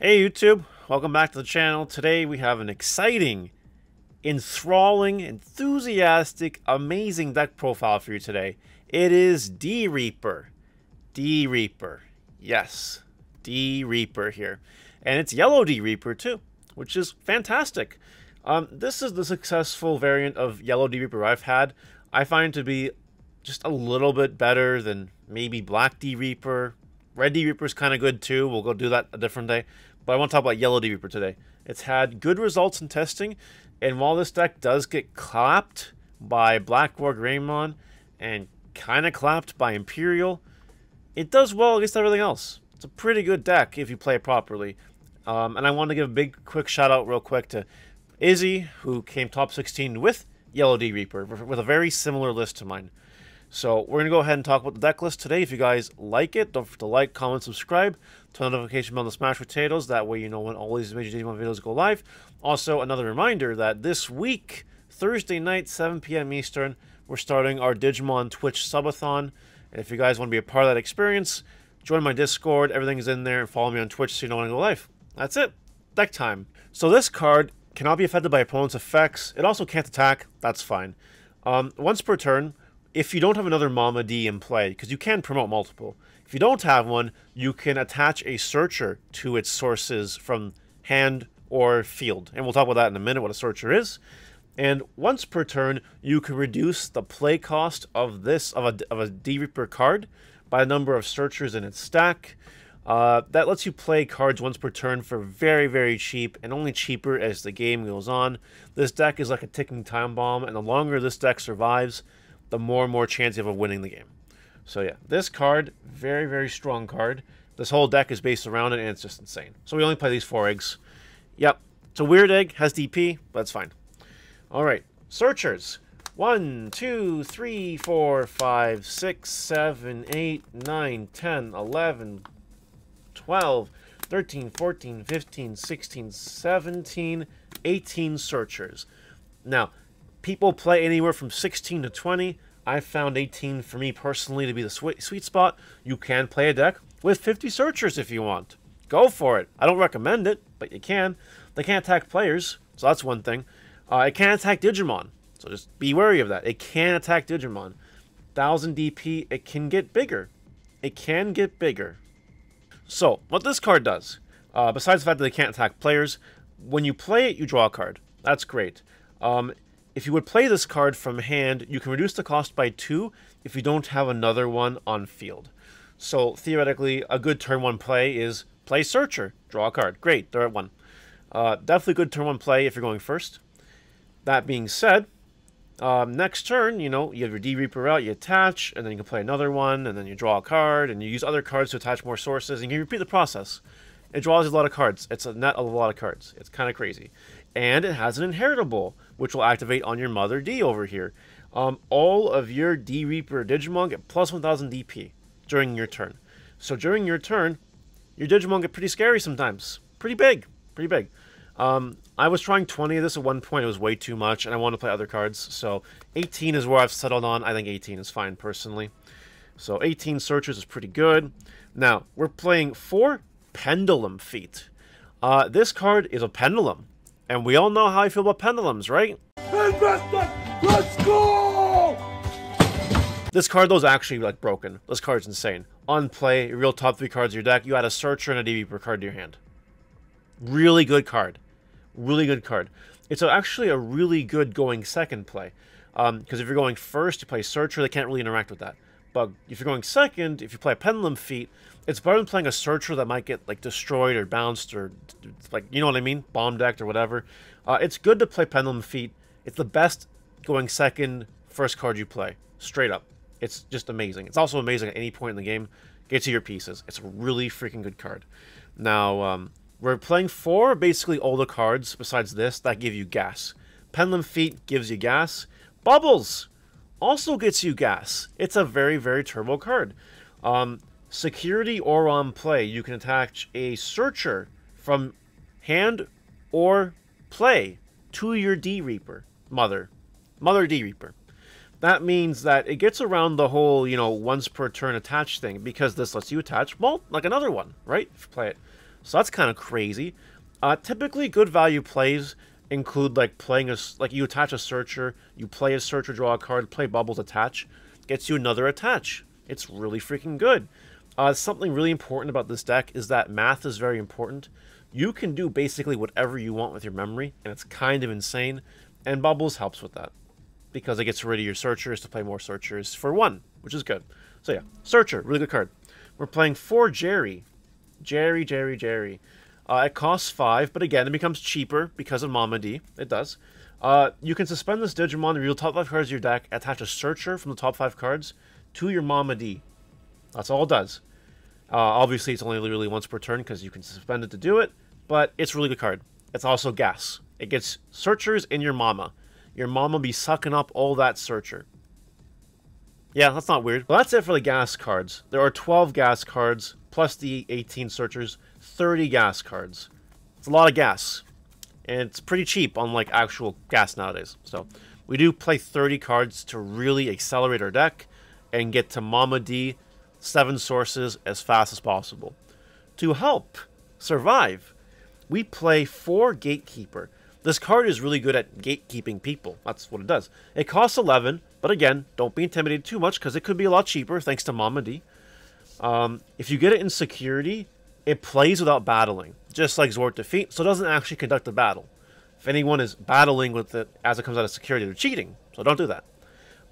Hey YouTube, welcome back to the channel. Today we have an exciting, enthralling, enthusiastic, amazing deck profile for you today. It is D-Reaper. D-Reaper. Yes, D-Reaper here. And it's yellow D-Reaper too, which is fantastic. This is the successful variant of yellow D-Reaper I've had. I find it to be just a little bit better than maybe black D-Reaper. Red D-Reaper is kind of good too. We'll go do that a different day. But I want to talk about yellow D-Reaper today. It's had good results in testing, and while this deck does get clapped by Black War Greymon and kind of clapped by Imperial, it does well against everything else. It's a pretty good deck if you play it properly. And I want to give a big, quick shout out real quick to Izzy, who came top 16 with yellow D-Reaper, with a very similar list to mine. So we're going to go ahead and talk about the deck list today. If you guys like it, don't forget to like, comment, subscribe, turn the notification bell to smash potatoes. That way you know when all these major Digimon videos go live. Also, another reminder that this week, Thursday night, 7 p.m. Eastern, we're starting our Digimon Twitch subathon. And if you guys want to be a part of that experience, join my Discord. Everything is in there. And follow me on Twitch so you know when I go live. That's it. Deck time. So this card cannot be affected by opponent's effects. It also can't attack. That's fine. Once per turn, if you don't have another Mama D in play, because you can promote multiple, if you don't have one, you can attach a searcher to its sources from hand or field. And we'll talk about that in a minute, what a searcher is. And once per turn, you can reduce the play cost of a D-Reaper card by the number of searchers in its stack. That lets you play cards once per turn for very, very cheap, and only cheaper as the game goes on. This deck is like a ticking time bomb, and the longer this deck survives, the more and more chance you have of winning the game. So yeah, this card, very, very strong card. This whole deck is based around it, and it's just insane. So we only play these 4 eggs. Yep, it's a weird egg, has DP, but it's fine. Alright, searchers. 1, 2, 3, 4, 5, 6, 7, 8, 9, 10, 11, 12, 13, 14, 15, 16, 17, 18 searchers. Now, people play anywhere from 16 to 20. I found 18 for me personally to be the sweet spot. You can play a deck with 50 searchers if you want. Go for it. I don't recommend it, but you can. They can't attack players, so that's one thing. It can't attack Digimon, so just be wary of that. It can attack Digimon. 1000 DP, it can get bigger. It can get bigger. So, what this card does, besides the fact that they can't attack players, when you play it, you draw a card. That's great. If you would play this card from hand, you can reduce the cost by 2 if you don't have another one on field. So, theoretically, a good turn 1 play is play Searcher, draw a card. Great, they're at 1. Definitely good turn 1 play if you're going first. That being said, next turn, you have your D-Reaper out, you attach, and then you can play another one, and then you draw a card, and you use other cards to attach more sources, and you can repeat the process. It draws a lot of cards. It's a net of a lot of cards. It's kind of crazy. And it has an inheritable, which will activate on your Mother D over here. All of your D-Reaper Digimon get plus 1000 DP during your turn. So during your turn, your Digimon get pretty scary sometimes. Pretty big. Pretty big. I was trying 20 of this at one point. It was way too much, and I wanted to play other cards. So 18 is where I've settled on. I think 18 is fine, personally. So 18 searchers is pretty good. Now, we're playing 4 Pendulum Feet. This card is a pendulum. And we all know how I feel about pendulums, right? Let's go! This card, though, is actually, like, broken. This card's insane. On play, real top 3 cards of your deck, you add a Searcher and a D-Reaper card to your hand. Really good card. Really good card. It's actually a really good going second play. Because if you're going first, you play Searcher, they can't really interact with that. But if you're going second, if you play a Pendulum Feet, it's better than playing a Searcher that might get, like, destroyed or bounced or, like, you know what I mean? Bomb decked or whatever. It's good to play Pendulum Feet. It's the best going second, first card you play. Straight up. It's just amazing. It's also amazing at any point in the game. Get to your pieces. It's a really freaking good card. Now, we're playing 4 basically older cards besides this that give you gas. Pendulum Feet gives you gas. Bubbles also gets you gas. It's a very, very turbo card. Security or on play, you can attach a Searcher from hand or play to your D-Reaper, Mother D-Reaper. That means that it gets around the whole, once per turn attach thing, because this lets you attach, well, like another one, right? If you play it. So that's kind of crazy. Typically, good value plays include like playing like you attach a searcher, you play a searcher, draw a card, play bubbles, attach, gets you another attach. It's really freaking good. Something really important about this deck is that math is very important. You can do basically whatever you want with your memory, and it's kind of insane. And bubbles helps with that because it gets rid of your searchers to play more searchers for 1, which is good. So yeah, searcher, really good card. We're playing 4 Jerry. Jerry. It costs 5, but again, it becomes cheaper because of Mama D. It does. You can suspend this Digimon, reveal top 5 cards of your deck, attach a searcher from the top 5 cards to your Mama D. That's all it does. Obviously, it's only really once per turn because you can suspend it to do it, but it's a really good card. It's also gas. It gets searchers in your Mama. Your Mama be sucking up all that searcher. Yeah, that's not weird. Well, that's it for the gas cards. There are 12 gas cards, plus the 18 searchers, 30 gas cards. It's a lot of gas. And it's pretty cheap, unlike actual gas nowadays. So, we do play 30 cards to really accelerate our deck and get to Mama D 7 sources as fast as possible. To help survive, we play 4 Gatekeeper. This card is really good at gatekeeping people. That's what it does. It costs 11, but again, don't be intimidated too much because it could be a lot cheaper thanks to Mama D. If you get it in security, it plays without battling, just like Zord Defeat, so it doesn't actually conduct a battle. If anyone is battling with it as it comes out of security, they're cheating, so don't do that.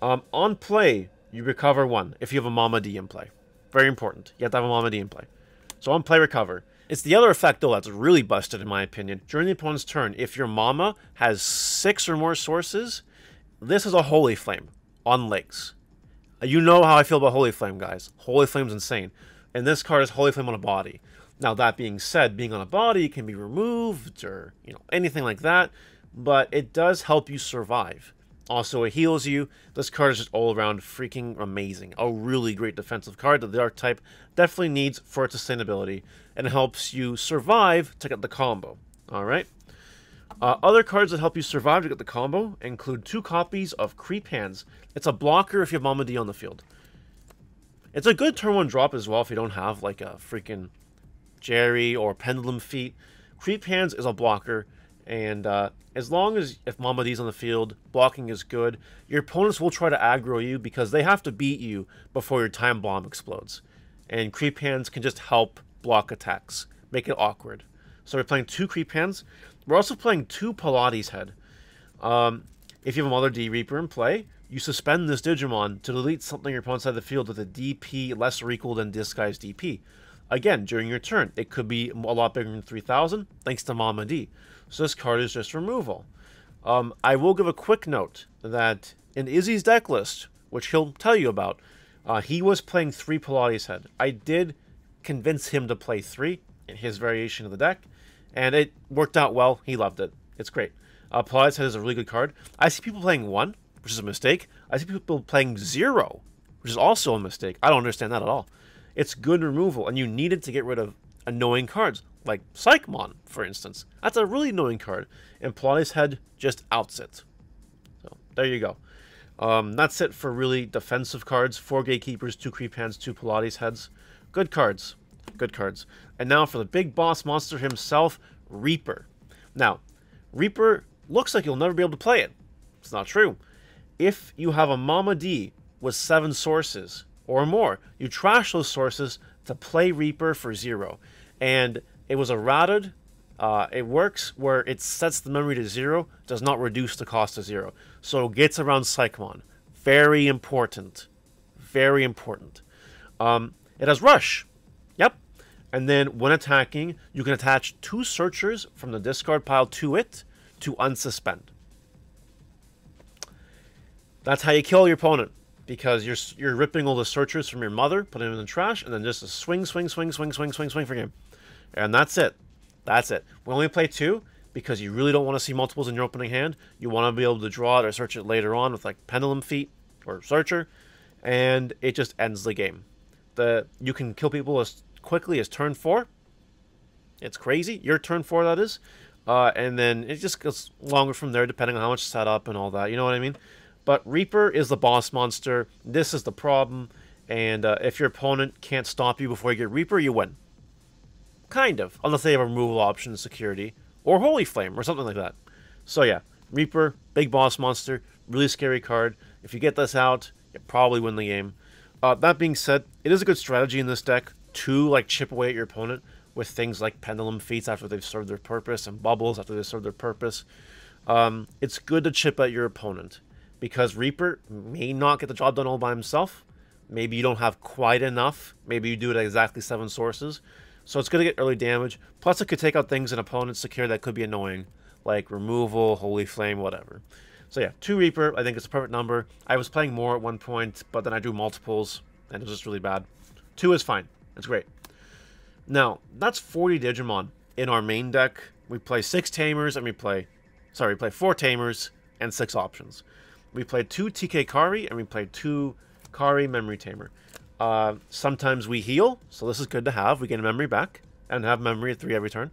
On play, you recover 1 if you have a Mama D in play. Very important. You have to have a Mama D in play. So on play, recover. It's the other effect, though, that's really busted, in my opinion. During the opponent's turn, if your Mama has 6 or more sources, this is a Holy Flame on legs. You know how I feel about Holy Flame, guys. Holy Flame's insane. And this card is Holy Flame on a body. Now, that being said, being on a body can be removed or, anything like that. But it does help you survive. Also, it heals you. This card is just all around freaking amazing. A really great defensive card that the archetype definitely needs for its sustainability. And it helps you survive to get the combo. Alright? Other cards that help you survive to get the combo include 2 copies of Creep Hands. It's a blocker if you have Mama D on the field. It's a good turn 1 drop as well if you don't have like a freaking Jerry or Pendulum Feet. Creep Hands is a blocker. And as long as if Mama D's on the field, blocking is good, your opponents will try to aggro you because they have to beat you before your time bomb explodes. And Creep Hands can just help block attacks, make it awkward. So we're playing 2 Creep Hands. We're also playing 2 Pilates Head. If you have a Mother D Reaper in play, you suspend this Digimon to delete something your opponent's side of the field with a DP less or equal than Disguise DP. Again, during your turn, it could be a lot bigger than 3,000, thanks to Mama D. So this card is just removal. I will give a quick note that in Izzy's deck list, which he'll tell you about, he was playing 3 Pilates Head. I did convince him to play 3 in his variation of the deck, and it worked out well. He loved it. It's great. Pilates Head is a really good card. I see people playing 1, which is a mistake. I see people playing 0, which is also a mistake. I don't understand that at all. It's good removal, and you needed to get rid of annoying cards, like Psychmon, for instance. That's a really annoying card, and Pilates Head just outs it. So, there you go. That's it for really defensive cards. 4 Gatekeepers, 2 Creep Hands, 2 Pilates Heads. Good cards. Good cards. And now for the big boss monster himself, Reaper. Now, Reaper looks like you'll never be able to play it. It's not true. If you have a Mama D with 7 sources or more, you trash those sources to play Reaper for 0. And it was errated. It works where it sets the memory to 0, does not reduce the cost to 0. So it gets around Psychmon. Very important. Very important. It has Rush. Yep. And then when attacking, you can attach 2 searchers from the discard pile to it to unsuspend. That's how you kill your opponent. Because you're ripping all the searchers from your mother, putting them in the trash, and then just a swing for game. And that's it. That's it. We only play 2 because you really don't want to see multiples in your opening hand. You want to be able to draw it or search it later on with like Pendulum Feet or Searcher, and it just ends the game. You can kill people as quickly as turn 4. It's crazy. Your turn 4, that is. And then it just goes longer from there depending on how much setup and all that. You know what I mean? But Reaper is the boss monster. This is the problem. And if your opponent can't stop you before you get Reaper, you win. Kind of, unless they have a removal option in security, or Holy Flame, or something like that. So yeah, Reaper, big boss monster, really scary card. If you get this out, you probably win the game. That being said, it is a good strategy in this deck to like chip away at your opponent with things like Pendulum Feats after they've served their purpose, and Bubbles after they've served their purpose. It's good to chip at your opponent, because Reaper may not get the job done all by himself. Maybe you don't have quite enough. Maybe you do it at exactly 7 sources. So it's going to get early damage. Plus, it could take out things an opponent's secure that could be annoying, like removal, Holy Flame, whatever. So yeah, 2 Reaper, I think it's a perfect number. I was playing more at one point, but then I drew multiples, and it was just really bad. 2 is fine. It's great. Now, that's 40 Digimon in our main deck. We play 6 Tamers, and we play 4 Tamers and 6 options. We play 2 TK Kari, and we play 2 Kari Memory Tamer. Sometimes we heal, so this is good to have. We get a memory back, and have memory at 3 every turn.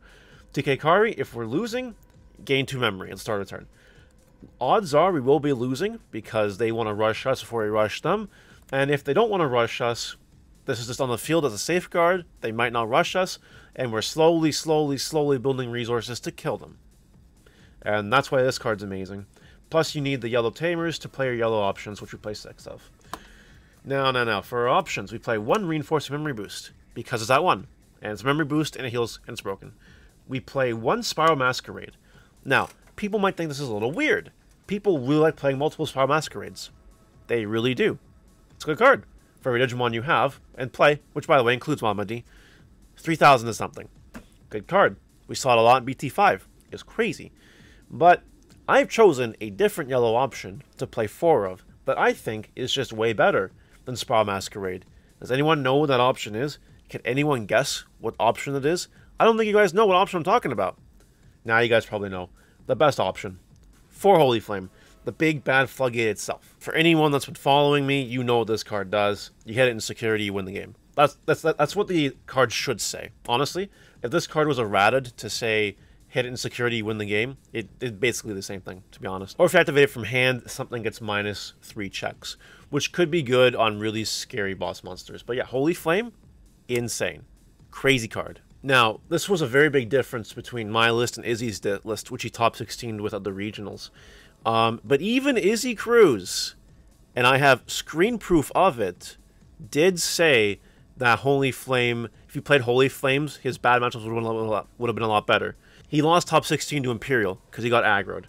TK Kari, if we're losing, gain 2 memory at the start of the turn. Odds are we will be losing, because they want to rush us before we rush them. And if they don't want to rush us, this is just on the field as a safeguard. They might not rush us, and we're slowly building resources to kill them. And that's why this card's amazing. Plus, you need the yellow Tamers to play your yellow options, which we play 6 of. Now, for our options, we play 1 Reinforcing Memory Boost, because it's at 1. And it's a memory boost, and it heals, and it's broken. We play 1 Spiral Masquerade. Now, people might think this is a little weird. People really like playing multiple Spiral Masquerades. They really do. It's a good card. For every Digimon you have, and play, which by the way includes Mama D, 3,000 is something. Good card. We saw it a lot in BT5. It's crazy. But I've chosen a different yellow option to play 4 of that I think is just way better than Spiral Masquerade. Does anyone know what that option is? Can anyone guess what option it is? I don't think you guys know what option I'm talking about. Now you guys probably know. The best option. 4 Holy Flame. The big bad floodgate itself. For anyone that's been following me, you know what this card does. You hit it in security, you win the game. That's what the card should say. Honestly, if this card was errated to say hit it in security, you win the game, it's basically the same thing, to be honest. Or if you activate it from hand, something gets -3 checks, which could be good on really scary boss monsters. But yeah, Holy Flame, insane. Crazy card. Now, this was a very big difference between my list and Izzy's list, which he top 16 with at the regionals. But even Izzy Cruz, and I have screen proof of it, did say that Holy Flame, if you played Holy Flames, his bad matchups would have been a lot better. He lost top 16 to Imperial because he got aggroed.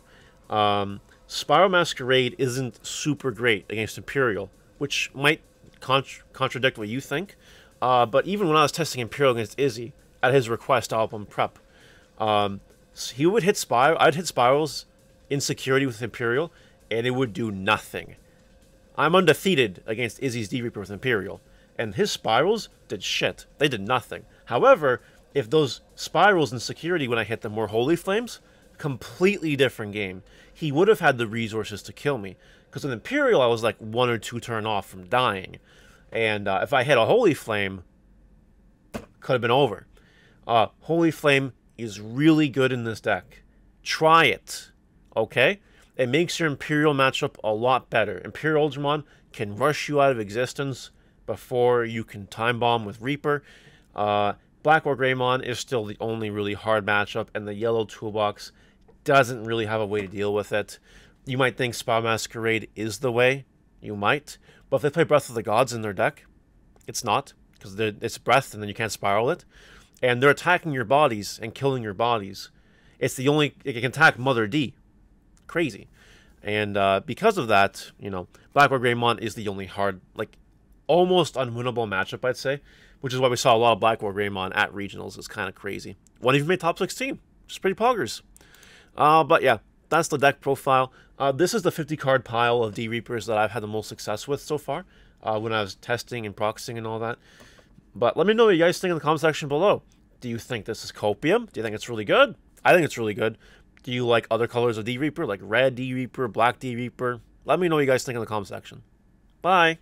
Spiral Masquerade isn't super great against Imperial, which might contradict what you think. But even when I was testing Imperial against Izzy, at his request, I'll help him prep. He would hit I'd hit Spirals in security with Imperial, and it would do nothing. I'm undefeated against Izzy's D-Reaper with Imperial, and his Spirals did shit. They did nothing. However, if those Spirals in security when I hit them were Holy Flames, completely different game. He would have had the resources to kill me, because with Imperial I was like 1 or 2 turn off from dying, and if I hit a Holy Flame, could have been over. Holy Flame is really good in this deck. Try it, okay? It makes your Imperial matchup a lot better. Imperial Digimon can rush you out of existence before you can time bomb with Reaper. Black or Greymon is still the only really hard matchup, and the yellow toolbox doesn't really have a way to deal with it. You might think Spiral Masquerade is the way. You might. But if they play Breath of the Gods in their deck, it's not, because it's Breath and then you can't Spiral it. And they're attacking your bodies and killing your bodies. It's the only... It can attack Mother D. Crazy. And because of that, you know, Black or Greymon is the only hard, like, almost unwinnable matchup, I'd say. Which is why we saw a lot of Black or Greymon at regionals. It's kind of crazy. One even made top 16. Which is pretty poggers. But yeah, that's the deck profile. This is the 50 card pile of D-Reapers that I've had the most success with so far. When I was testing and proxying and all that. But let me know what you guys think in the comment section below. Do you think this is copium? Do you think it's really good? I think it's really good. Do you like other colors of D-Reaper, like red D-Reaper, black D-Reaper? Let me know what you guys think in the comment section. Bye!